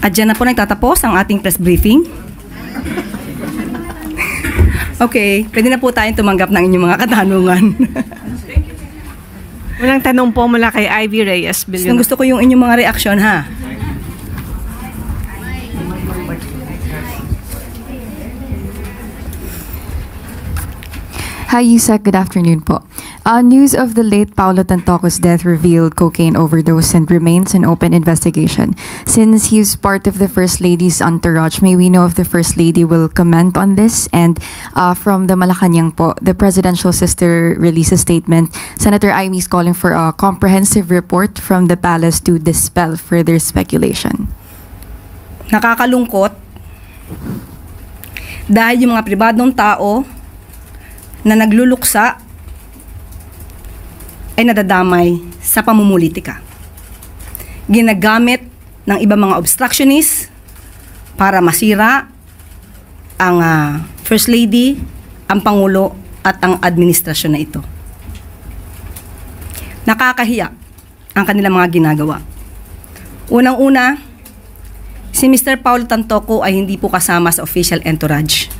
At dyan na po nagtatapos ang ating press briefing. Okay, pwede na po tayong tumanggap ng inyong mga katanungan. Walang tanong po mula kay Ivy Reyes. Gusto ko yung inyong mga reaksyon, ha? Hi, Yusek. Good afternoon po. News of the late Paulo Tantoco's death revealed cocaine overdose and remains an open investigation. Since he's part of the First Lady's entourage, may we know if the First Lady will comment on this? And from the Malacanang po, the presidential sister released a statement. Senator Amy is calling for a comprehensive report from the palace to dispel further speculation. Nakakalungkot dahil yung mga pribadong tao na nagluluksa ay nadadamay sa pamumulitika. Ginagamit ng ibang mga obstructionists para masira ang First Lady, ang Pangulo at ang administrasyon na ito. Nakakahiya ang kanilang mga ginagawa. Unang-una, si Mr. Paulo Tantoco ay hindi po kasama sa official entourage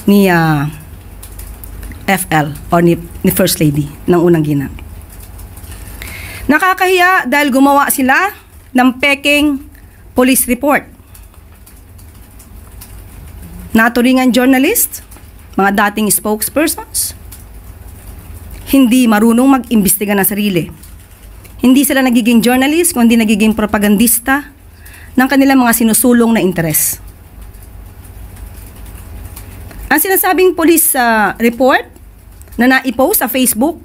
ni FL o ni First Lady ng unang ginang. Nakakahiya dahil gumawa sila ng peking police report. Naturingan journalist, mga dating spokespersons, hindi marunong mag-imbestiga ng sarili. Hindi sila nagiging journalist, kundi nagiging propagandista ng kanilang mga sinusulong na interes. Ang sinasabing police report na naipost sa Facebook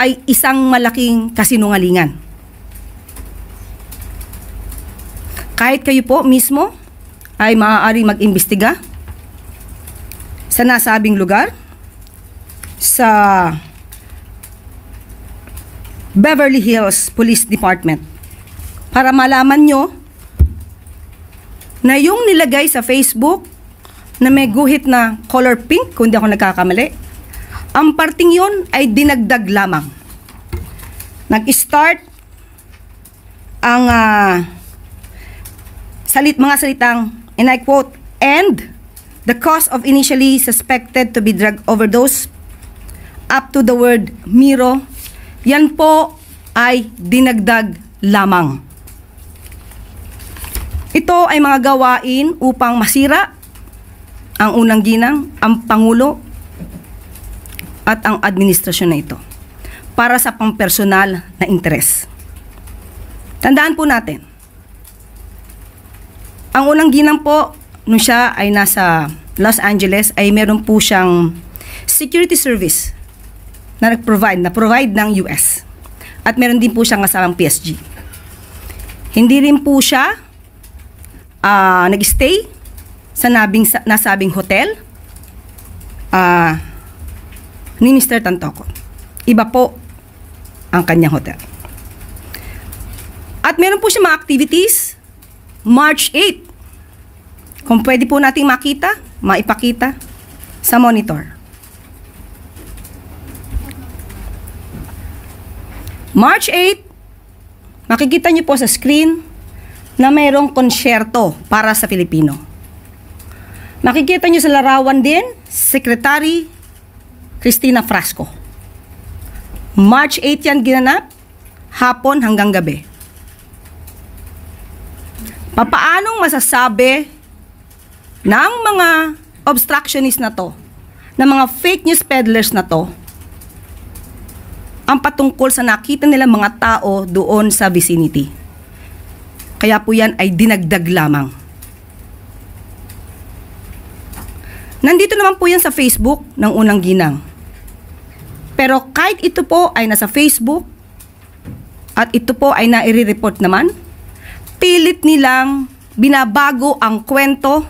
ay isang malaking kasinungalingan. Kahit kayo po mismo ay maaaring mag-imbestiga sa nasabing lugar sa Beverly Hills Police Department para malaman nyo na yung nilagay sa Facebook na may guhit na color pink, kung di ako nagkakamali, ang parting yon ay dinagdag lamang. Nag-start ang mga salitang, and I quote, "and the cause of initially suspected to be drug overdose," up to the word Miro, yan po ay dinagdag lamang. Ito ay mga gawain upang masira ang unang ginang, ang Pangulo, at ang administrasyon na ito para sa pampersonal na interes. Tandaan po natin, ang unang ginang po, nung siya ay nasa Los Angeles, ay meron po siyang security service na provide ng US. At meron din po siyang kasamang PSG. Hindi rin po siya nag-stay sa nasabing hotel ni Mr. Tantoco. Iba po ang kanyang hotel. At meron po siya mga activities March 8. Kung pwede po nating maipakita sa monitor. March 8, makikita niyo po sa screen na mayroong konsyerto para sa Filipino. Makikita niyo sa larawan din, Secretary Cristina Frasco. March 8 yan ginanap, hapon hanggang gabi. Papaanong masasabi ng mga obstructionist na to, ng mga fake news peddlers na to, ang patungkol sa nakita nila mga tao doon sa vicinity? Kaya po yan ay dinagdag lamang. Nandito naman po yan sa Facebook ng unang ginang. Pero kahit ito po ay nasa Facebook at ito po ay nai-report naman, pilit nilang binabago ang kwento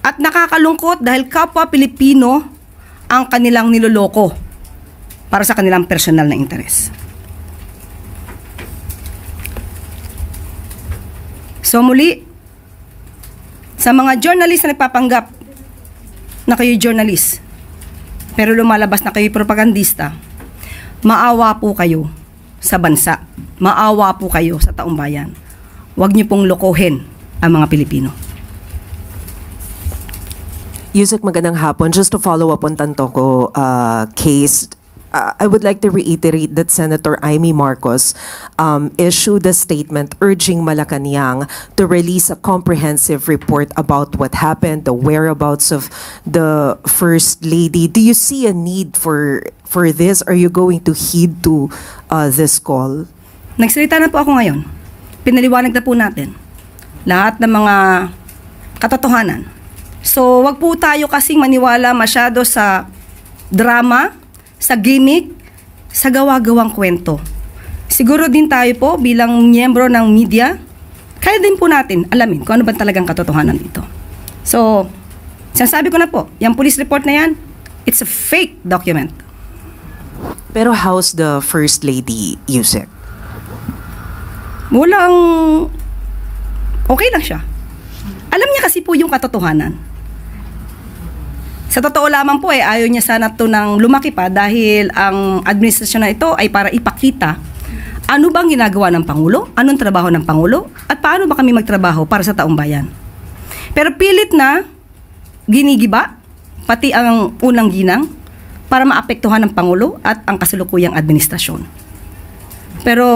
at nakakalungkot dahil kapwa Pilipino ang kanilang niloloko para sa kanilang personal na interes. So muli, sa mga journalist na nagpapanggap na kayo journalist, pero lumalabas na kayo propagandista, maawa po kayo sa bansa, maawa po kayo sa taong bayan. Huwag niyo pong lokohin ang mga Pilipino. Yusek, magandang hapon. Just to follow up on Tantoco case, I would like to reiterate that Senator Amy Marcos issued a statement urging Malacanang to release a comprehensive report about what happened, the whereabouts of the First Lady. Do you see a need for this? Are you going to heed to this call? Nagsalita na po ako ngayon. Pinaliwanag na po natin lahat ng mga katotohanan. So, wag po tayo kasing maniwala masyado sa drama, sa gimmick, sa gawa-gawang kwento. Siguro din tayo po bilang miyembro ng media, kaya din po natin alamin kung ano ba talagang katotohanan dito. So, sinasabi ko na po, yung police report na yan, it's a fake document. Pero how's the First Lady, Yusek? Walang, okay lang siya. Alam niya kasi po yung katotohanan. Sa totoo lamang po ayaw niya sana to nang lumaki pa dahil ang administrasyon na ito ay para ipakita ano bang ginagawa ng Pangulo, anong trabaho ng Pangulo, at paano ba kami magtrabaho para sa taong bayan. Pero pilit na ginigiba, pati ang unang ginang, para maapektuhan ng Pangulo at ang kasalukuyang administrasyon. Pero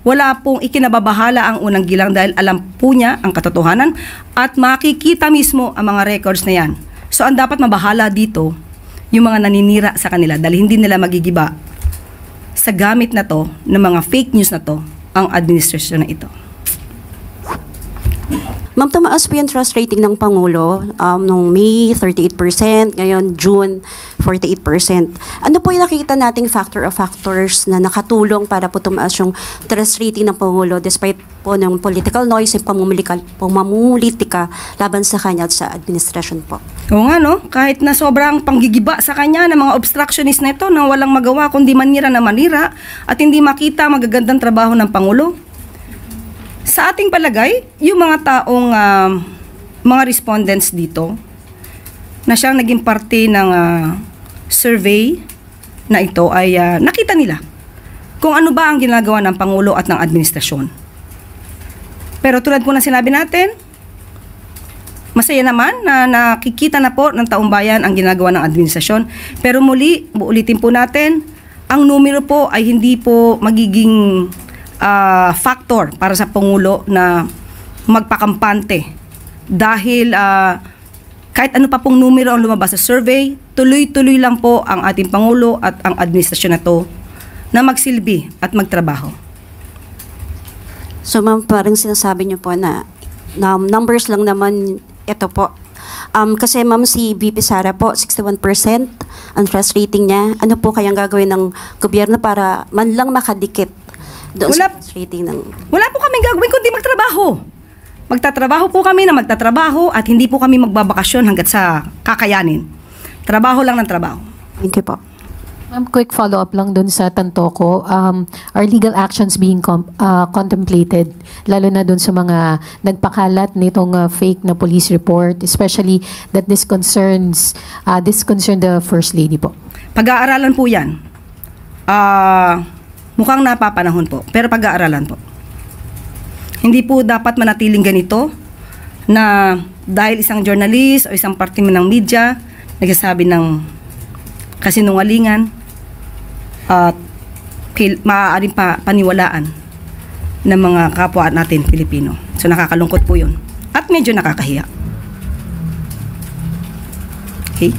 wala pong ikinababahala ang unang gilang dahil alam po niya ang katotohanan at makikita mismo ang mga records na yan. So, ang dapat mabahala dito, yung mga naninira sa kanila dahil hindi nila magigiba sa gamit na to, ng mga fake news na to, ang administrasyon na ito. Ma'am, tumaas po yung trust rating ng Pangulo noong May 38%, ngayon June 48%. Ano po yung nakikita nating factor of factors na nakatulong para po tumaas yung trust rating ng Pangulo despite po ng political noise at pamumulitika laban sa kanya at sa administrasyon po? Oo nga no, kahit na sobrang panggigiba sa kanya ng mga obstructionist na ito na walang magawa kundi manira na manira at hindi makita magagandang trabaho ng Pangulo. Sa ating palagay, yung mga taong mga respondents dito na siyang naging parte ng survey na ito ay nakita nila kung ano ba ang ginagawa ng Pangulo at ng administrasyon. Pero tulad po na sinabi natin, masaya naman na nakikita na po ng taong bayan ang ginagawa ng administrasyon. Pero muli, uulitin po natin, ang numero po ay hindi po magiging factor para sa Pangulo na magpakampante dahil kahit ano pa pong numero ang lumabas sa survey, tuloy-tuloy lang po ang ating Pangulo at ang administrasyon na to na magsilbi at magtrabaho. So ma'am, parang sinasabi niyo po na numbers lang naman ito po. Kasi ma'am, si VP Sara po, 61% ang trust rating niya. Ano po kayang gagawin ng gobyerno para man lang makadikit doon sa trust rating ng... Wala po kaming gagawin kundi magtrabaho. Magtatrabaho po kami na magtatrabaho at hindi po kami magbabakasyon hanggat sa kakayanin. Trabaho lang ng trabaho. Thank you po. Ma'am, quick follow-up lang dun sa Tantoco. Are legal actions being contemplated, lalo na dun sa mga nagpakalat nitong fake na police report, especially that this concern the First Lady po? Pag-aaralan po yan. Mukhang napapanahon po, pero pag-aaralan po. Hindi po dapat manatiling ganito na dahil isang journalist o isang parte ng media nagsasabi ng kasinungalingan at maaaring paniwalaan ng mga kapwa natin Pilipino. So nakakalungkot po yun. At medyo nakakahiya. Okay?